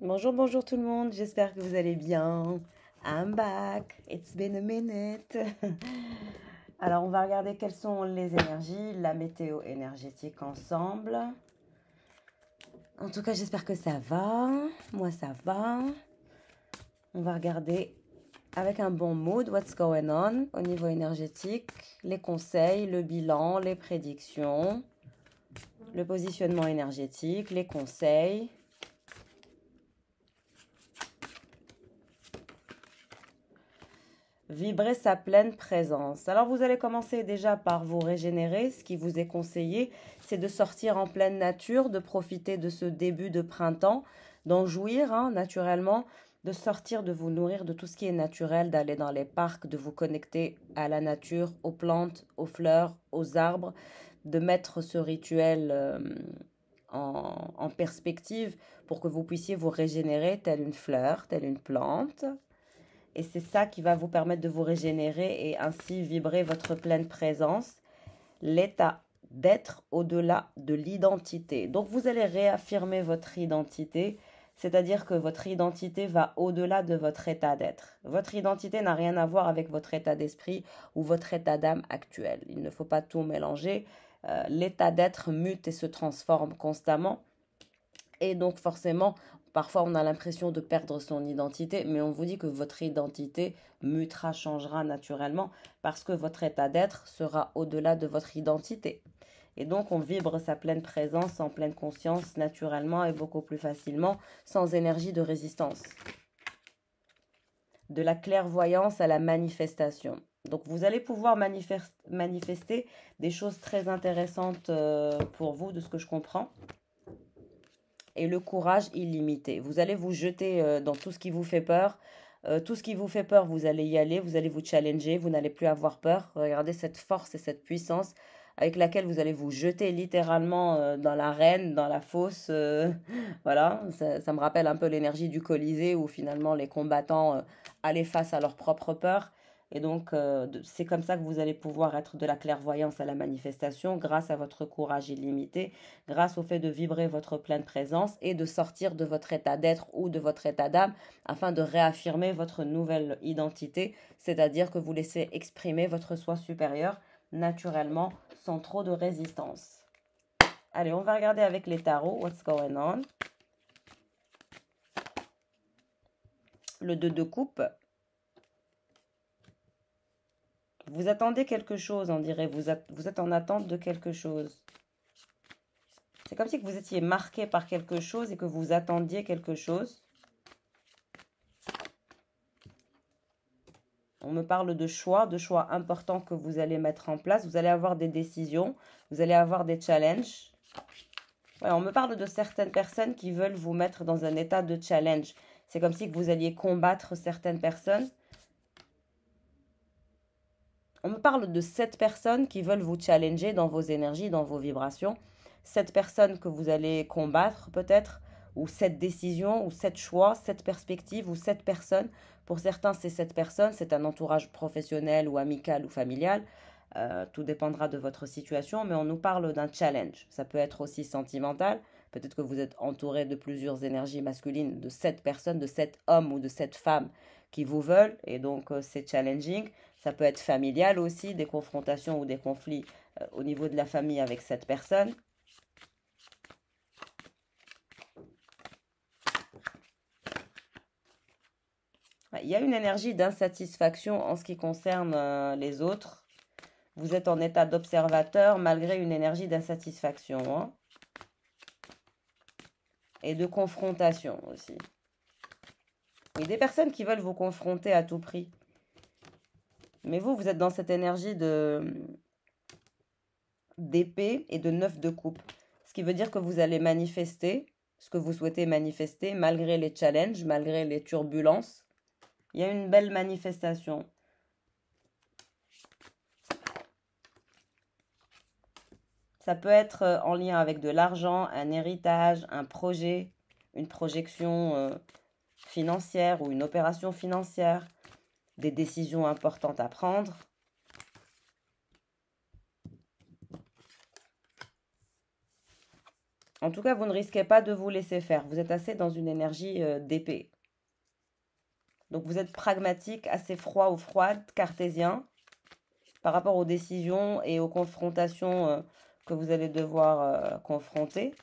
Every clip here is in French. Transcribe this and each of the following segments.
Bonjour, bonjour tout le monde, j'espère que vous allez bien. I'm back, it's been a minute. Alors, on va regarder quelles sont les énergies, la météo énergétique ensemble. En tout cas, j'espère que ça va. Moi, ça va. On va regarder avec un bon mood what's going on au niveau énergétique, les conseils, le bilan, les prédictions, le positionnement énergétique, les conseils. Vibrer sa pleine présence. Alors vous allez commencer déjà par vous régénérer. Ce qui vous est conseillé, c'est de sortir en pleine nature, de profiter de ce début de printemps, d'en jouir naturellement, de sortir, de vous nourrir de tout ce qui est naturel, d'aller dans les parcs, de vous connecter à la nature, aux plantes, aux fleurs, aux arbres, de mettre ce rituel en perspective pour que vous puissiez vous régénérer telle une fleur, telle une plante. Et c'est ça qui va vous permettre de vous régénérer et ainsi vibrer votre pleine présence, l'état d'être au-delà de l'identité. Donc vous allez réaffirmer votre identité, c'est-à-dire que votre identité va au-delà de votre état d'être. Votre identité n'a rien à voir avec votre état d'esprit ou votre état d'âme actuel. Il ne faut pas tout mélanger. L'état d'être mute et se transforme constamment. Et donc forcément, parfois on a l'impression de perdre son identité, mais on vous dit que votre identité mutera, changera naturellement parce que votre état d'être sera au-delà de votre identité. Et donc on vibre sa pleine présence en pleine conscience naturellement et beaucoup plus facilement, sans énergie de résistance. De la clairvoyance à la manifestation. Donc vous allez pouvoir manifester des choses très intéressantes pour vous, de ce que je comprends. Et le courage illimité. Vous allez vous jeter dans tout ce qui vous fait peur. Tout ce qui vous fait peur, vous allez y aller, vous allez vous challenger, vous n'allez plus avoir peur. Regardez cette force et cette puissance avec laquelle vous allez vous jeter littéralement dans l'arène, dans la fosse. Voilà, ça me rappelle un peu l'énergie du Colisée où finalement les combattants allaient face à leur propre peur. Et donc, c'est comme ça que vous allez pouvoir être de la clairvoyance à la manifestation grâce à votre courage illimité, grâce au fait de vibrer votre pleine présence et de sortir de votre état d'être ou de votre état d'âme afin de réaffirmer votre nouvelle identité, c'est-à-dire que vous laissez exprimer votre soi supérieur naturellement sans trop de résistance. Allez, on va regarder avec les tarots, what's going on. Le 2 de coupe. Vous attendez quelque chose, on dirait. Vous êtes en attente de quelque chose. C'est comme si vous étiez marqué par quelque chose et que vous attendiez quelque chose. On me parle de choix importants que vous allez mettre en place. Vous allez avoir des décisions, vous allez avoir des challenges. Ouais, on me parle de certaines personnes qui veulent vous mettre dans un état de challenge. C'est comme si vous alliez combattre certaines personnes. On me parle de 7 personnes qui veulent vous challenger dans vos énergies, dans vos vibrations. 7 personnes que vous allez combattre peut-être, ou 7 décisions, ou 7 choix, 7 perspectives, ou 7 personnes. Pour certains, c'est 7 personnes, c'est un entourage professionnel ou amical ou familial. Tout dépendra de votre situation, mais on nous parle d'un challenge. Ça peut être aussi sentimental. Peut-être que vous êtes entouré de plusieurs énergies masculines, de 7 personnes, de 7 hommes ou de 7 femmes qui vous veulent, et donc c'est challenging. Ça peut être familial aussi, des confrontations ou des conflits au niveau de la famille avec cette personne. Il y a une énergie d'insatisfaction en ce qui concerne les autres. Vous êtes en état d'observateur malgré une énergie d'insatisfaction et de confrontation aussi. Il y a des personnes qui veulent vous confronter à tout prix. Mais vous êtes dans cette énergie d'épée et de 9 de coupe. Ce qui veut dire que vous allez manifester ce que vous souhaitez manifester malgré les challenges, malgré les turbulences. Il y a une belle manifestation. Ça peut être en lien avec de l'argent, un héritage, un projet, une projection financière ou une opération financière, des décisions importantes à prendre. En tout cas, vous ne risquez pas de vous laisser faire. Vous êtes assez dans une énergie d'épée. Donc vous êtes pragmatique, assez froid ou froide, cartésien, par rapport aux décisions et aux confrontations que vous allez devoir confronter.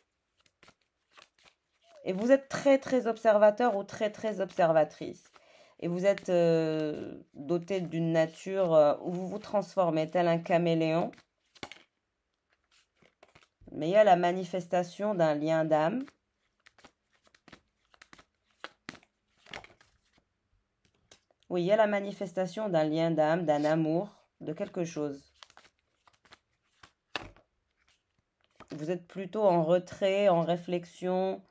Et vous êtes très très observateur ou très très observatrice. Et vous êtes doté d'une nature où vous vous transformez tel un caméléon. Mais il y a la manifestation d'un lien d'âme. Oui, il y a la manifestation d'un lien d'âme, d'un amour, de quelque chose. Vous êtes plutôt en retrait, en réflexion,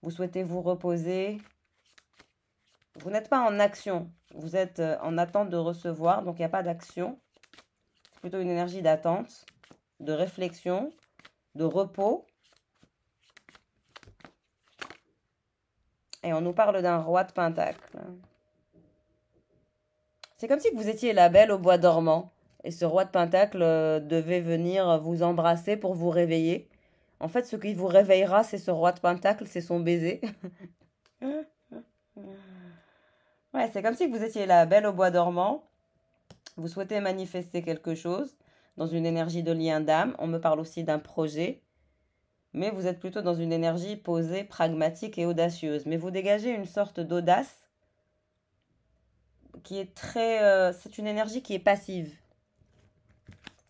vous souhaitez vous reposer. Vous n'êtes pas en action, vous êtes en attente de recevoir, donc il n'y a pas d'action. C'est plutôt une énergie d'attente, de réflexion, de repos. Et on nous parle d'un roi de pentacle. C'est comme si vous étiez la belle au bois dormant. Et ce roi de pentacle devait venir vous embrasser pour vous réveiller. En fait, ce qui vous réveillera, c'est ce roi de pentacle, c'est son baiser. Ouais, c'est comme si vous étiez la belle au bois dormant. Vous souhaitez manifester quelque chose dans une énergie de lien d'âme. On me parle aussi d'un projet. Mais vous êtes plutôt dans une énergie posée, pragmatique et audacieuse. Mais vous dégagez une sorte d'audace qui est très... c'est une énergie qui est passive.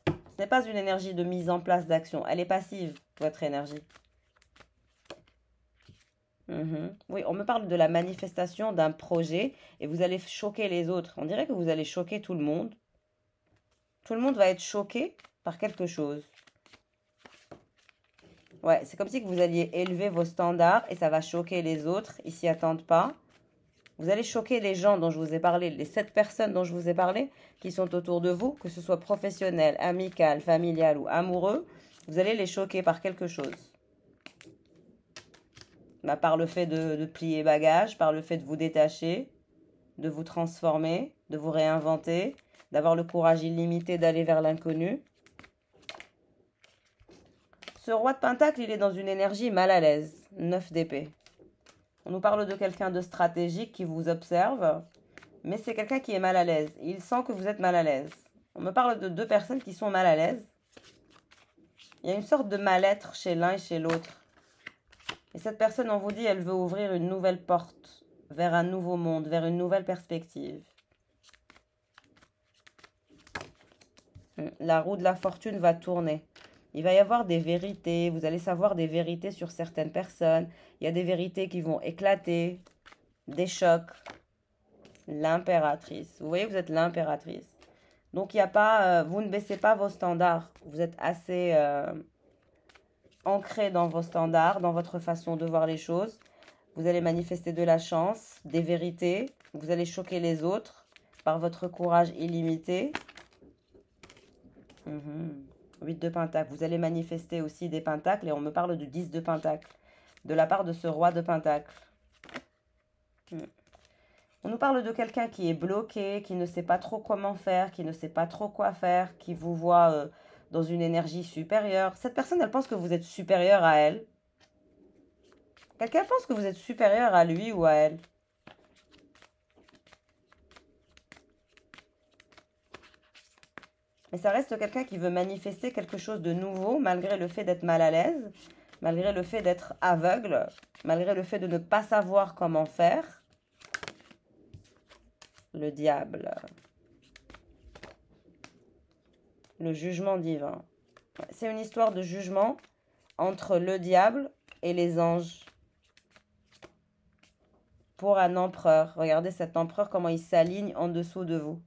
Ce n'est pas une énergie de mise en place d'action. Elle est passive, votre énergie. Oui, on me parle de la manifestation d'un projet et vous allez choquer les autres. On dirait que vous allez choquer tout le monde. Tout le monde va être choqué par quelque chose. Ouais, c'est comme si vous alliez élever vos standards et ça va choquer les autres. Ils s'y attendent pas. Vous allez choquer les gens dont je vous ai parlé, les 7 personnes dont je vous ai parlé, qui sont autour de vous, que ce soit professionnel, amical, familial ou amoureux. Vous allez les choquer par quelque chose. Bah, par le fait de plier bagage, par le fait de vous détacher, de vous transformer, de vous réinventer, d'avoir le courage illimité d'aller vers l'inconnu. Ce roi de pentacle, il est dans une énergie mal à l'aise, 9 d'épée. On nous parle de quelqu'un de stratégique qui vous observe, mais c'est quelqu'un qui est mal à l'aise. Il sent que vous êtes mal à l'aise. On me parle de 2 personnes qui sont mal à l'aise. Il y a une sorte de mal-être chez l'un et chez l'autre. Et cette personne, on vous dit, elle veut ouvrir une nouvelle porte vers un nouveau monde, vers une nouvelle perspective. La roue de la fortune va tourner. Il va y avoir des vérités, vous allez savoir des vérités sur certaines personnes. Il y a des vérités qui vont éclater, des chocs. L'impératrice. Vous voyez, vous êtes l'impératrice. Donc, il y a pas, vous ne baissez pas vos standards. Vous êtes assez ancré dans vos standards, dans votre façon de voir les choses. Vous allez manifester de la chance, des vérités. Vous allez choquer les autres par votre courage illimité. 8 de pentacle. Vous allez manifester aussi des pentacles et on me parle du 10 de pentacle de la part de ce roi de pentacle. On nous parle de quelqu'un qui est bloqué, qui ne sait pas trop comment faire, qui ne sait pas trop quoi faire, qui vous voit dans une énergie supérieure. Cette personne, elle pense que vous êtes supérieur à elle. Quelqu'un pense que vous êtes supérieur à lui ou à elle. Mais ça reste quelqu'un qui veut manifester quelque chose de nouveau, malgré le fait d'être mal à l'aise, malgré le fait d'être aveugle, malgré le fait de ne pas savoir comment faire. Le diable. Le jugement divin. C'est une histoire de jugement entre le diable et les anges. Pour un empereur. Regardez cet empereur, comment il s'aligne en dessous de vous.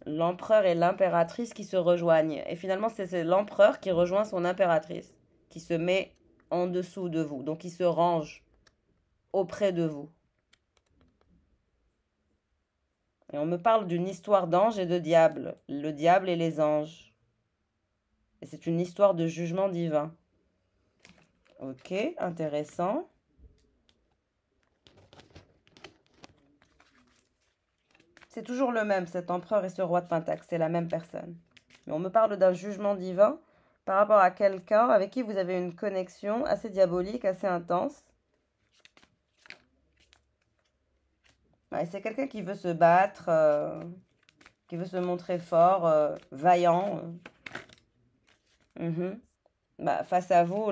L'empereur et l'impératrice qui se rejoignent. Et finalement, c'est l'empereur qui rejoint son impératrice, qui se met en dessous de vous. Donc, il se range auprès de vous. Et on me parle d'une histoire d'ange et de diable. Le diable et les anges. Et c'est une histoire de jugement divin. Ok, intéressant. C'est toujours le même, cet empereur et ce roi de pentacle. C'est la même personne. Mais on me parle d'un jugement divin par rapport à quelqu'un avec qui vous avez une connexion assez diabolique, assez intense. Ouais, c'est quelqu'un qui veut se battre, qui veut se montrer fort, vaillant. Mhm. Bah, face à vous,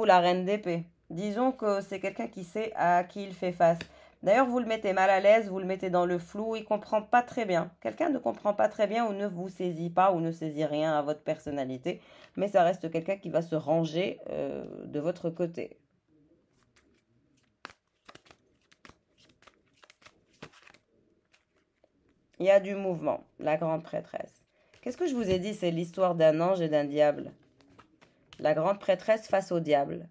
la reine d'épée. Disons que c'est quelqu'un qui sait à qui il fait face. D'ailleurs, vous le mettez mal à l'aise, vous le mettez dans le flou, il comprend pas très bien. Quelqu'un ne comprend pas très bien ou ne vous saisit pas ou ne saisit rien à votre personnalité, mais ça reste quelqu'un qui va se ranger de votre côté. Il y a du mouvement, la grande prêtresse. Qu'est-ce que je vous ai dit? C'est l'histoire d'un ange et d'un diable. La grande prêtresse face au diable.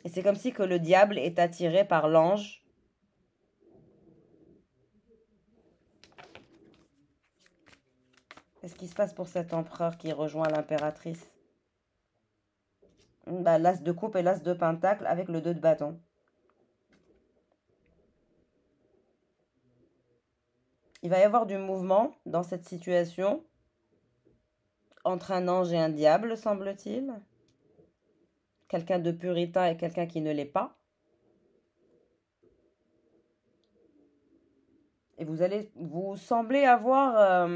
Et c'est comme si que le diable est attiré par l'ange. Qu'est-ce qui se passe pour cet empereur qui rejoint l'impératrice? Bah, l'as de coupe et l'as de pentacle avec le 2 de bâton. Il va y avoir du mouvement dans cette situation entre un ange et un diable, semble-t-il. Quelqu'un de puritain et quelqu'un qui ne l'est pas. Et vous semblez avoir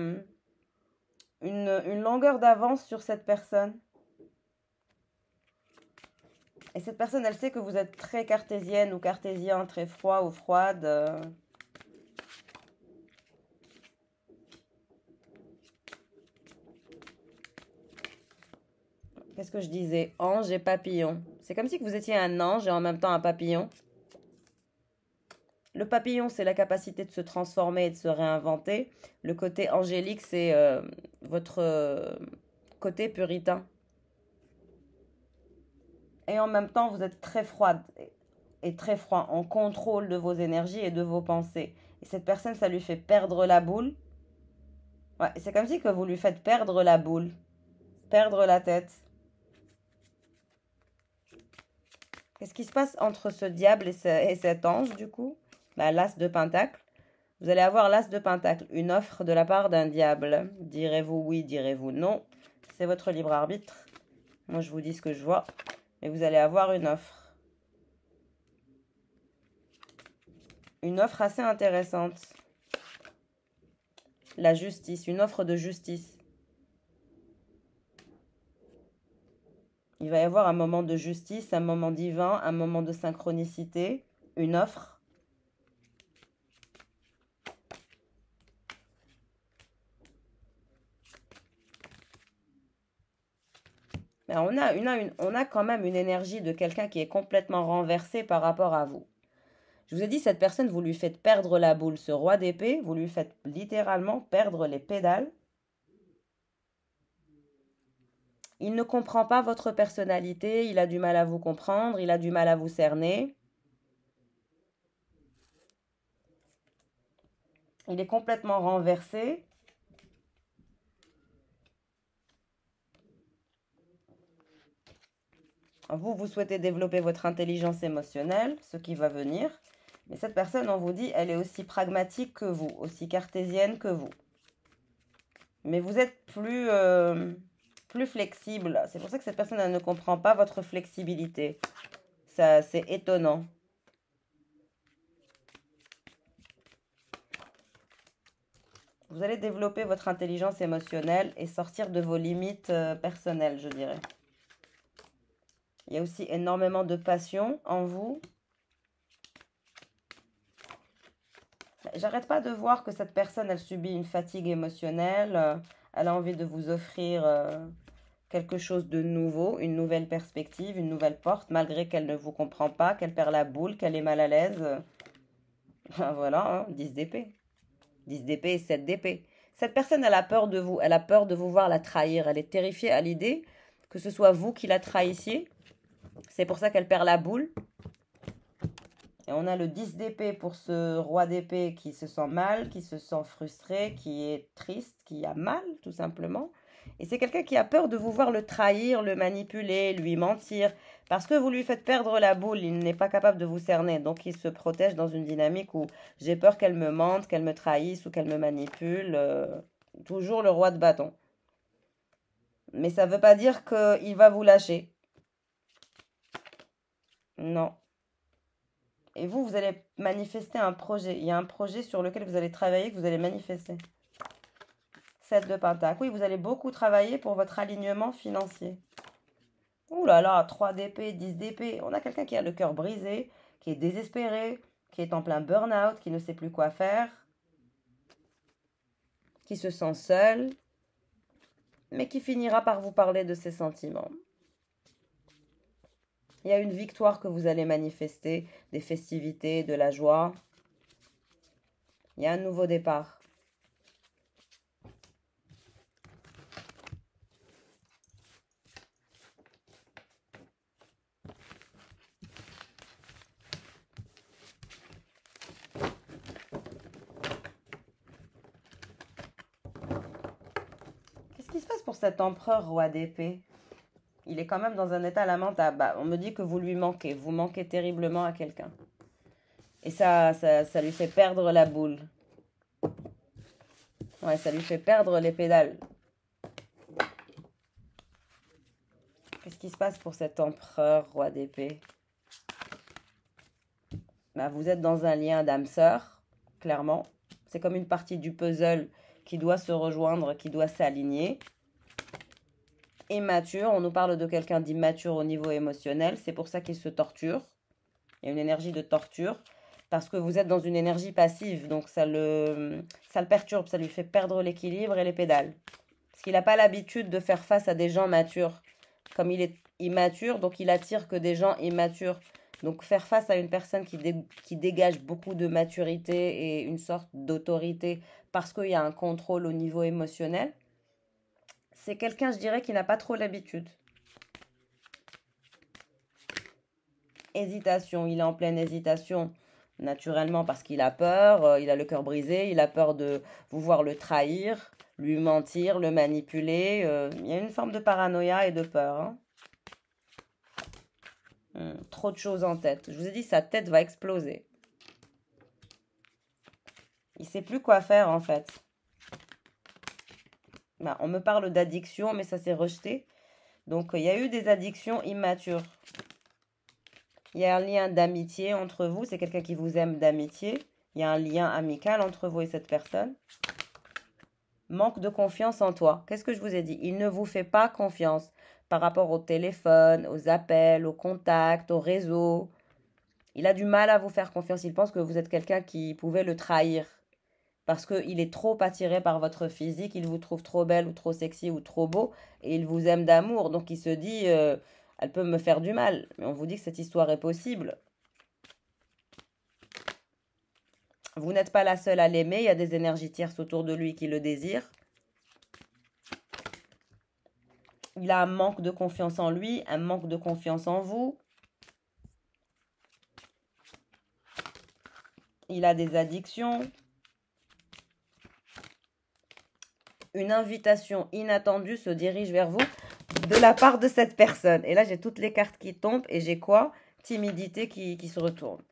une longueur d'avance sur cette personne. Et cette personne, elle sait que vous êtes très cartésienne ou cartésien, très froid ou froide. Qu'est-ce que je disais? Ange et papillon. C'est comme si que vous étiez un ange et en même temps un papillon. Le papillon, c'est la capacité de se transformer et de se réinventer. Le côté angélique, c'est votre côté puritain. Et en même temps, vous êtes très froide et très froid, en contrôle de vos énergies et de vos pensées. Et cette personne, ça lui fait perdre la boule. Ouais, c'est comme si que vous lui faites perdre la boule, perdre la tête. Qu'est-ce qui se passe entre ce diable et cet ange, du coup? Bah, l'as de pentacle. Vous allez avoir l'as de pentacle, une offre de la part d'un diable. Direz-vous oui, direz-vous non? C'est votre libre arbitre. Moi, je vous dis ce que je vois. Mais vous allez avoir une offre. Une offre assez intéressante. La justice, une offre de justice. Il va y avoir un moment de justice, un moment divin, un moment de synchronicité, une offre. Mais on a quand même une énergie de quelqu'un qui est complètement renversé par rapport à vous. Je vous ai dit, cette personne, vous lui faites perdre la boule. Ce roi d'épée, vous lui faites littéralement perdre les pédales. Il ne comprend pas votre personnalité, il a du mal à vous comprendre, il a du mal à vous cerner. Il est complètement renversé. Vous souhaitez développer votre intelligence émotionnelle, ce qui va venir. Mais cette personne, on vous dit, elle est aussi pragmatique que vous, aussi cartésienne que vous. Mais vous êtes plus flexible. C'est pour ça que cette personne, elle ne comprend pas votre flexibilité. Ça, c'est étonnant. Vous allez développer votre intelligence émotionnelle et sortir de vos limites personnelles, je dirais. Il y a aussi énormément de passion en vous. J'arrête pas de voir que cette personne, elle subit une fatigue émotionnelle. Elle a envie de vous offrir quelque chose de nouveau, une nouvelle perspective, une nouvelle porte, malgré qu'elle ne vous comprend pas, qu'elle perd la boule, qu'elle est mal à l'aise. Voilà, hein, 10 d'épée. 10 d'épée et 7 d'épée. Cette personne, elle a peur de vous. Elle a peur de vous voir la trahir. Elle est terrifiée à l'idée que ce soit vous qui la trahissiez. C'est pour ça qu'elle perd la boule. Et on a le 10 d'épée pour ce roi d'épée qui se sent mal, qui se sent frustré, qui est triste, qui a mal, tout simplement. Et c'est quelqu'un qui a peur de vous voir le trahir, le manipuler, lui mentir. Parce que vous lui faites perdre la boule, il n'est pas capable de vous cerner. Donc il se protège dans une dynamique où j'ai peur qu'elle me mente, qu'elle me trahisse ou qu'elle me manipule. Toujours le roi de bâton. Mais ça ne veut pas dire qu'il va vous lâcher. Non. Et vous allez manifester un projet. Il y a un projet sur lequel vous allez travailler, que vous allez manifester. 7 de Pentacle. Oui, vous allez beaucoup travailler pour votre alignement financier. Ouh là là, 3 d'épée, 10 d'épée. On a quelqu'un qui a le cœur brisé, qui est désespéré, qui est en plein burn-out, qui ne sait plus quoi faire, qui se sent seul, mais qui finira par vous parler de ses sentiments. Il y a une victoire que vous allez manifester, des festivités, de la joie. Il y a un nouveau départ. Qu'est-ce qui se passe pour cet empereur roi d'épée? Il est quand même dans un état lamentable. Bah, on me dit que vous lui manquez. Vous manquez terriblement à quelqu'un. Et ça lui fait perdre la boule. Ouais, ça lui fait perdre les pédales. Qu'est-ce qui se passe pour cet empereur roi d'épée? Bah, vous êtes dans un lien d'âme sœur, clairement. C'est comme une partie du puzzle qui doit se rejoindre, qui doit s'aligner. Immature, on nous parle de quelqu'un d'immature au niveau émotionnel. C'est pour ça qu'il se torture. Il y a une énergie de torture. Parce que vous êtes dans une énergie passive. Donc ça le perturbe, ça lui fait perdre l'équilibre et les pédales. Parce qu'il n'a pas l'habitude de faire face à des gens matures. Comme il est immature, donc il attire que des gens immatures. Donc faire face à une personne qui dégage beaucoup de maturité et une sorte d'autorité parce qu'il y a un contrôle au niveau émotionnel, c'est quelqu'un, je dirais, qui n'a pas trop l'habitude. Hésitation, il est en pleine hésitation, naturellement parce qu'il a peur, il a le cœur brisé, il a peur de vous voir le trahir, lui mentir, le manipuler. Il y a une forme de paranoïa et de peur. Hein. Trop de choses en tête. Je vous ai dit, sa tête va exploser. Il ne sait plus quoi faire en fait. Bah, on me parle d'addiction, mais ça s'est rejeté. Donc, il y a eu des addictions immatures. Il y a un lien d'amitié entre vous. C'est quelqu'un qui vous aime d'amitié. Il y a un lien amical entre vous et cette personne. Manque de confiance en toi. Qu'est-ce que je vous ai dit? Il ne vous fait pas confiance par rapport au téléphone, aux appels, aux contacts, au réseau. Il a du mal à vous faire confiance. Il pense que vous êtes quelqu'un qui pouvait le trahir. Parce qu'il est trop attiré par votre physique, il vous trouve trop belle ou trop sexy ou trop beau, et il vous aime d'amour. Donc il se dit, elle peut me faire du mal. Mais on vous dit que cette histoire est possible. Vous n'êtes pas la seule à l'aimer, il y a des énergies tierces autour de lui qui le désirent. Il a un manque de confiance en lui, un manque de confiance en vous. Il a des addictions. Une invitation inattendue se dirige vers vous de la part de cette personne. Et là, j'ai toutes les cartes qui tombent et j'ai quoi? Timidité qui se retourne.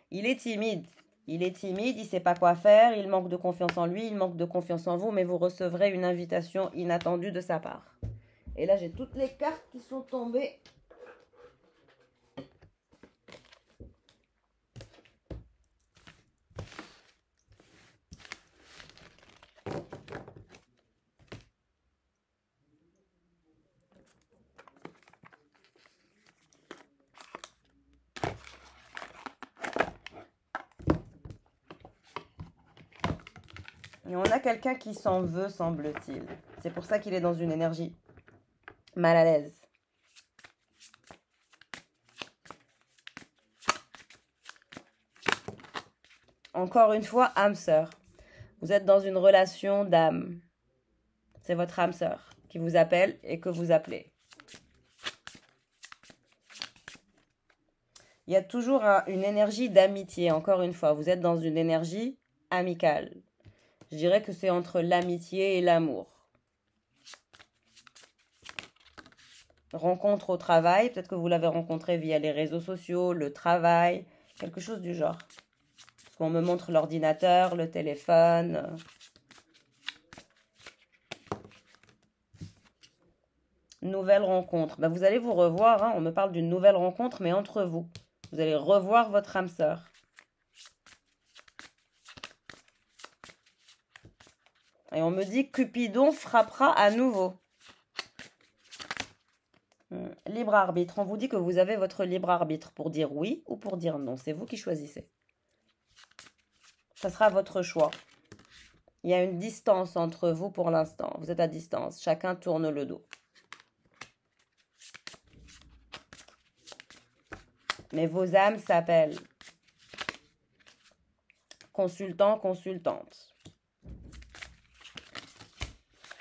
Il est timide. Il est timide, il ne sait pas quoi faire, il manque de confiance en lui, il manque de confiance en vous, mais vous recevrez une invitation inattendue de sa part. Et là, j'ai toutes les cartes qui sont tombées. Et on a quelqu'un qui s'en veut, semble-t-il. C'est pour ça qu'il est dans une énergie mal à l'aise. Encore une fois, âme sœur. Vous êtes dans une relation d'âme. C'est votre âme sœur qui vous appelle et que vous appelez. Il y a toujours une énergie d'amitié. Encore une fois, vous êtes dans une énergie amicale. Je dirais que c'est entre l'amitié et l'amour. Rencontre au travail, peut-être que vous l'avez rencontré via les réseaux sociaux, le travail, quelque chose du genre. Parce qu'on me montre l'ordinateur, le téléphone. Nouvelle rencontre. Bah, vous allez vous revoir, hein. On me parle d'une nouvelle rencontre, mais entre vous. Vous allez revoir votre âme sœur. Et on me dit que Cupidon frappera à nouveau. Libre arbitre. On vous dit que vous avez votre libre arbitre pour dire oui ou pour dire non. C'est vous qui choisissez. Ça sera votre choix. Il y a une distance entre vous pour l'instant. Vous êtes à distance. Chacun tourne le dos. Mais vos âmes s'appellent. Consultant, consultante.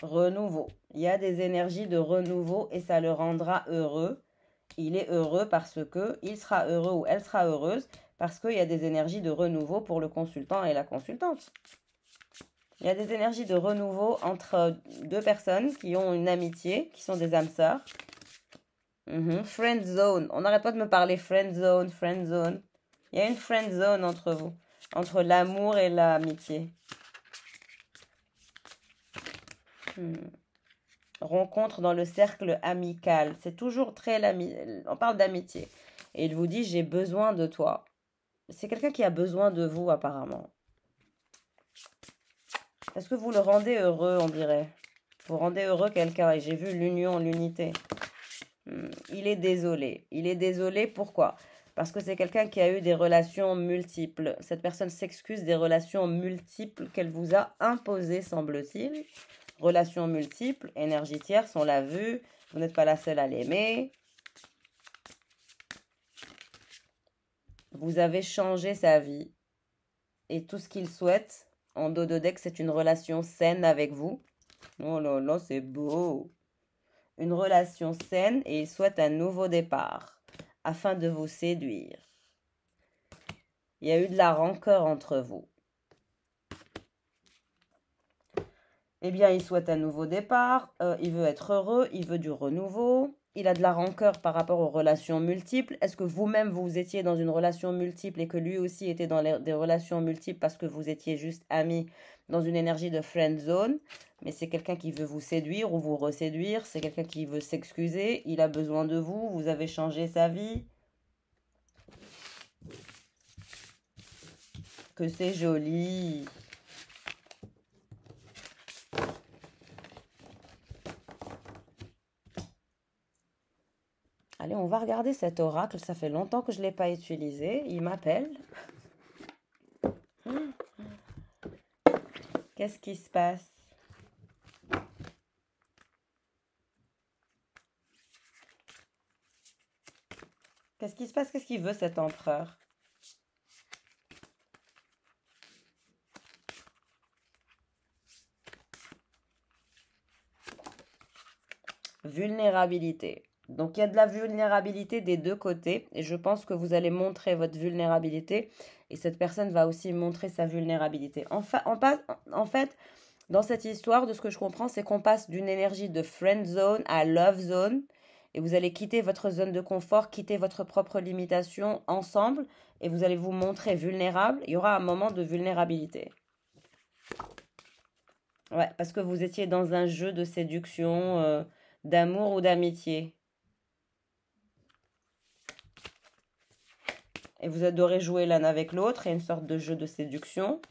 Renouveau. Il y a des énergies de renouveau et ça le rendra heureux. Il est heureux parce que il sera heureux ou elle sera heureuse parce qu'il y a des énergies de renouveau pour le consultant et la consultante. Il y a des énergies de renouveau entre deux personnes qui ont une amitié, qui sont des âmes sœurs. Friend zone. On n'arrête pas de me parler friend zone, friend zone. Il y a une friend zone entre vous, entre l'amour et l'amitié. Rencontre dans le cercle amical. C'est toujours très... On parle d'amitié. Et il vous dit, j'ai besoin de toi. C'est quelqu'un qui a besoin de vous, apparemment. Est-ce que vous le rendez heureux, on dirait? Vous rendez heureux quelqu'un. Et j'ai vu l'union, l'unité. Il est désolé. Il est désolé, pourquoi? Parce que c'est quelqu'un qui a eu des relations multiples. Cette personne s'excuse des relations multiples qu'elle vous a imposées, semble-t-il. Relations multiples, énergie tierce, on l'a vu. Vous n'êtes pas la seule à l'aimer. Vous avez changé sa vie. Et tout ce qu'il souhaite, en dos de deck, c'est une relation saine avec vous. Oh là là, c'est beau. Une relation saine et il souhaite un nouveau départ afin de vous séduire. Il y a eu de la rancœur entre vous. Eh bien, il souhaite un nouveau départ, il veut être heureux, il veut du renouveau, il a de la rancœur par rapport aux relations multiples. Est-ce que vous-même, vous étiez dans une relation multiple et que lui aussi était dans des relations multiples parce que vous étiez juste amis dans une énergie de friend zone? Mais c'est quelqu'un qui veut vous séduire ou vous reséduire, c'est quelqu'un qui veut s'excuser, il a besoin de vous, vous avez changé sa vie. Que c'est joli! Allez, on va regarder cet oracle. Ça fait longtemps que je ne l'ai pas utilisé. Il m'appelle. Qu'est-ce qui se passe? Qu'est-ce qui se passe? Qu'est-ce qu'il veut cet empereur? Vulnérabilité. Donc, il y a de la vulnérabilité des deux côtés et je pense que vous allez montrer votre vulnérabilité et cette personne va aussi montrer sa vulnérabilité. En fait, dans cette histoire, de ce que je comprends, c'est qu'on passe d'une énergie de friend zone à love zone et vous allez quitter votre zone de confort, quitter votre propre limitation ensemble et vous allez vous montrer vulnérable. Il y aura un moment de vulnérabilité. Ouais, parce que vous étiez dans un jeu de séduction, d'amour ou d'amitié. Et vous adorez jouer l'un avec l'autre. Il y a une sorte de jeu de séduction.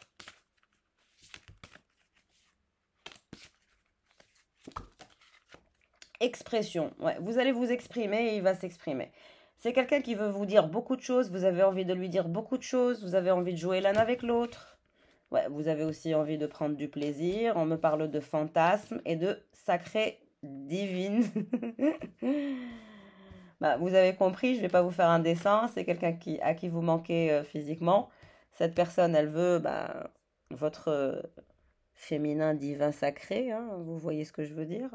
Expression. Ouais, vous allez vous exprimer et il va s'exprimer. C'est quelqu'un qui veut vous dire beaucoup de choses. Vous avez envie de lui dire beaucoup de choses. Vous avez envie de jouer l'un avec l'autre. Ouais, vous avez aussi envie de prendre du plaisir. On me parle de fantasme et de sacré divine. Bah, vous avez compris, je ne vais pas vous faire un dessin. C'est quelqu'un à qui vous manquez physiquement. Cette personne, elle veut votre féminin divin sacré. Hein, vous voyez ce que je veux dire?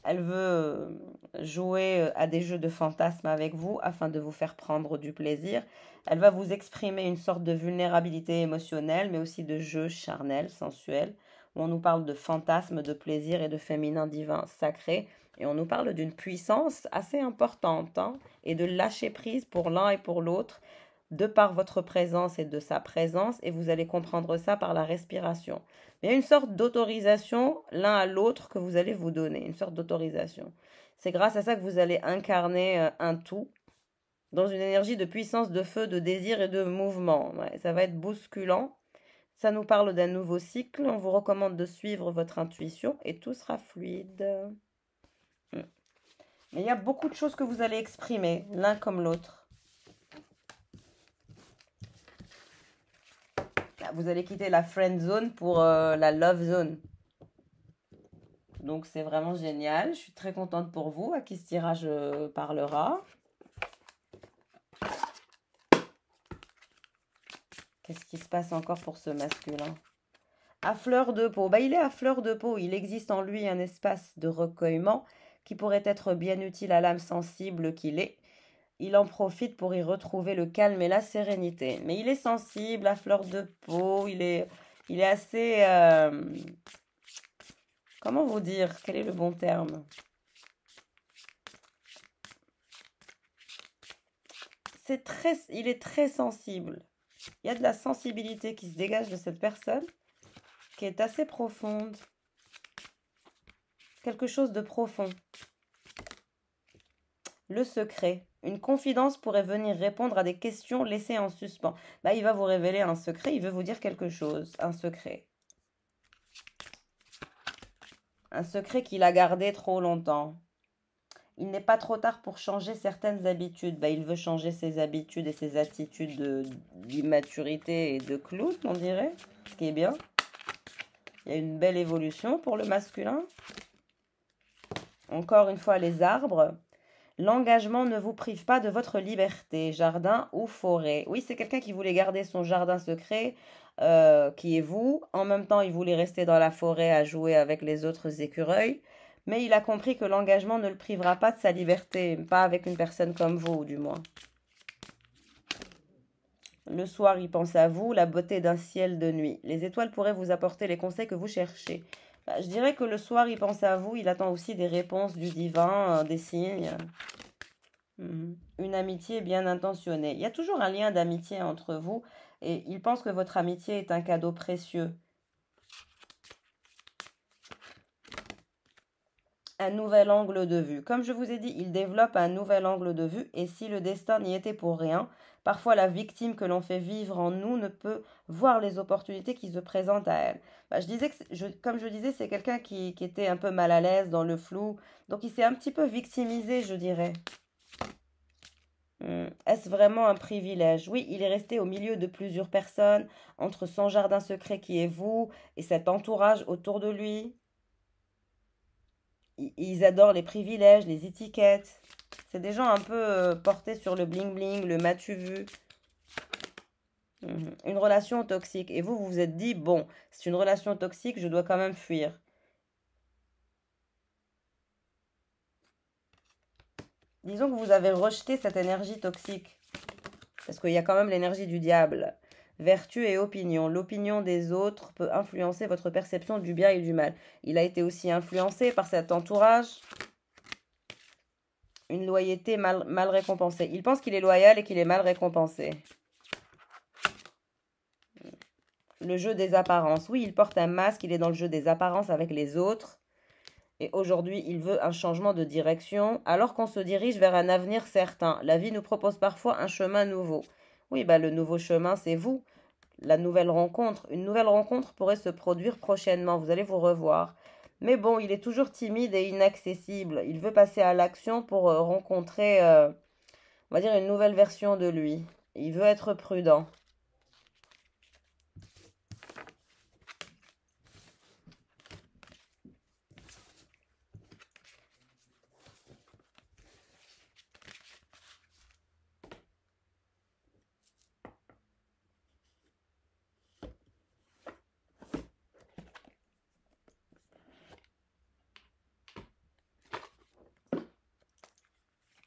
Elle veut jouer à des jeux de fantasme avec vous afin de vous faire prendre du plaisir. Elle va vous exprimer une sorte de vulnérabilité émotionnelle, mais aussi de jeu charnel, sensuel, où on nous parle de fantasme, de plaisir et de féminin divin sacré. Et on nous parle d'une puissance assez importante hein, et de lâcher prise pour l'un et pour l'autre, de par votre présence et de sa présence. Et vous allez comprendre ça par la respiration. Il y a une sorte d'autorisation l'un à l'autre que vous allez vous donner, une sorte d'autorisation. C'est grâce à ça que vous allez incarner un tout dans une énergie de puissance, de feu, de désir et de mouvement. Ouais, ça va être bousculant. Ça nous parle d'un nouveau cycle. On vous recommande de suivre votre intuition et tout sera fluide. Mm. Mais il y a beaucoup de choses que vous allez exprimer, l'un comme l'autre. Vous allez quitter la friend zone pour la love zone. Donc c'est vraiment génial. Je suis très contente pour vous, à qui ce tirage parlera. Qu'est-ce qui se passe encore pour ce masculin? À fleur de peau. Bah, il est à fleur de peau. Il existe en lui un espace de recueillement qui pourrait être bien utile à l'âme sensible qu'il est. Il en profite pour y retrouver le calme et la sérénité. Mais il est sensible à fleur de peau. Il est assez... comment vous dire? Quel est le bon terme? Il est très sensible. Il y a de la sensibilité qui se dégage de cette personne, qui est assez profonde. Quelque chose de profond. Le secret. Une confidence pourrait venir répondre à des questions laissées en suspens. Bah, il va vous révéler un secret, il veut vous dire quelque chose, un secret. Un secret qu'il a gardé trop longtemps. Il n'est pas trop tard pour changer certaines habitudes. Bah, il veut changer ses habitudes et ses attitudes d'immaturité et de clown, on dirait, ce qui est bien. Il y a une belle évolution pour le masculin. Encore une fois, les arbres. L'engagement ne vous prive pas de votre liberté, jardin ou forêt. Oui, c'est quelqu'un qui voulait garder son jardin secret, qui est vous. En même temps, il voulait rester dans la forêt à jouer avec les autres écureuils. Mais il a compris que l'engagement ne le privera pas de sa liberté, pas avec une personne comme vous, du moins. Le soir, il pense à vous, la beauté d'un ciel de nuit. Les étoiles pourraient vous apporter les conseils que vous cherchez. Bah, je dirais que le soir, il pense à vous, il attend aussi des réponses du divin, des signes. Une amitié bien intentionnée. Il y a toujours un lien d'amitié entre vous et il pense que votre amitié est un cadeau précieux. Un nouvel angle de vue. Comme je vous ai dit, il développe un nouvel angle de vue et si le destin n'y était pour rien, parfois la victime que l'on fait vivre en nous ne peut voir les opportunités qui se présentent à elle. Bah, je disais que, comme je disais, c'est quelqu'un qui était un peu mal à l'aise dans le flou, donc il s'est un petit peu victimisé, je dirais. Est-ce vraiment un privilège? Oui, il est resté au milieu de plusieurs personnes, entre son jardin secret qui est vous et cet entourage autour de lui. Ils adorent les privilèges, les étiquettes. C'est des gens un peu portés sur le bling-bling, le m'as-tu vu? Une relation toxique. Et vous, vous vous êtes dit, bon, c'est une relation toxique, je dois quand même fuir. Disons que vous avez rejeté cette énergie toxique. Parce qu'il y a quand même l'énergie du diable. Vertu et opinion. L'opinion des autres peut influencer votre perception du bien et du mal. Il a été aussi influencé par cet entourage. Une loyauté mal récompensée. Il pense qu'il est loyal et qu'il est mal récompensé. Le jeu des apparences. Oui, il porte un masque, il est dans le jeu des apparences avec les autres. Et aujourd'hui, il veut un changement de direction, alors qu'on se dirige vers un avenir certain. La vie nous propose parfois un chemin nouveau. Oui, bah, le nouveau chemin, c'est vous. La nouvelle rencontre. Une nouvelle rencontre pourrait se produire prochainement. Vous allez vous revoir. Mais bon, il est toujours timide et inaccessible. Il veut passer à l'action pour rencontrer, on va dire, une nouvelle version de lui. Il veut être prudent.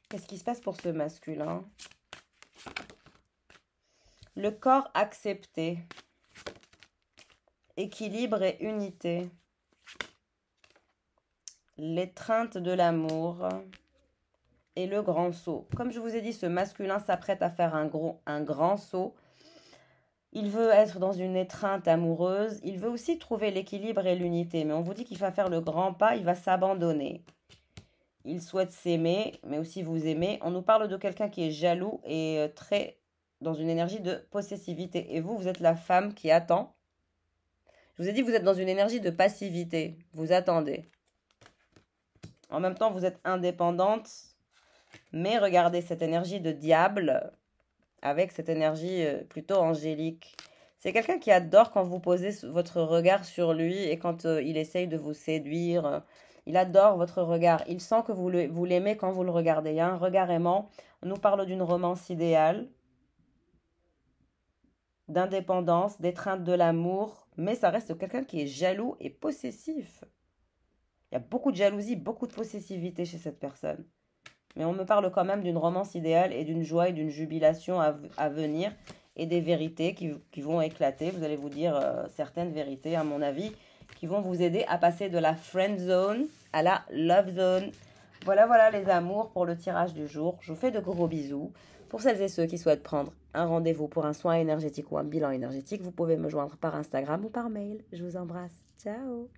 Qu'est-ce qui se passe pour ce masculin? Le corps accepté. Équilibre et unité. L'étreinte de l'amour. Et le grand saut. Comme je vous ai dit, ce masculin s'apprête à faire un grand saut. Il veut être dans une étreinte amoureuse. Il veut aussi trouver l'équilibre et l'unité. Mais on vous dit qu'il va faire le grand pas, il va s'abandonner. il souhaite s'aimer, mais aussi vous aimer. On nous parle de quelqu'un qui est jaloux et très dans une énergie de possessivité. Et vous, vous êtes la femme qui attend. Je vous ai dit, vous êtes dans une énergie de passivité. Vous attendez. En même temps, vous êtes indépendante. Mais regardez cette énergie de diable avec cette énergie plutôt angélique. C'est quelqu'un qui adore quand vous posez votre regard sur lui et quand il essaye de vous séduire. Il adore votre regard. Il sent que vous l'aimez quand vous le regardez. Il y a un regard aimant. On nous parle d'une romance idéale, d'indépendance, d'étreinte de l'amour. Mais ça reste quelqu'un qui est jaloux et possessif. Il y a beaucoup de jalousie, beaucoup de possessivité chez cette personne. Mais on me parle quand même d'une romance idéale et d'une joie et d'une jubilation à venir et des vérités qui vont éclater. Vous allez vous dire certaines vérités, à mon avis, qui vont vous aider à passer de la friend zone à la love zone. Voilà les amours pour le tirage du jour. Je vous fais de gros bisous. Pour celles et ceux qui souhaitent prendre un rendez-vous pour un soin énergétique ou un bilan énergétique, vous pouvez me joindre par Instagram ou par mail. Je vous embrasse. Ciao!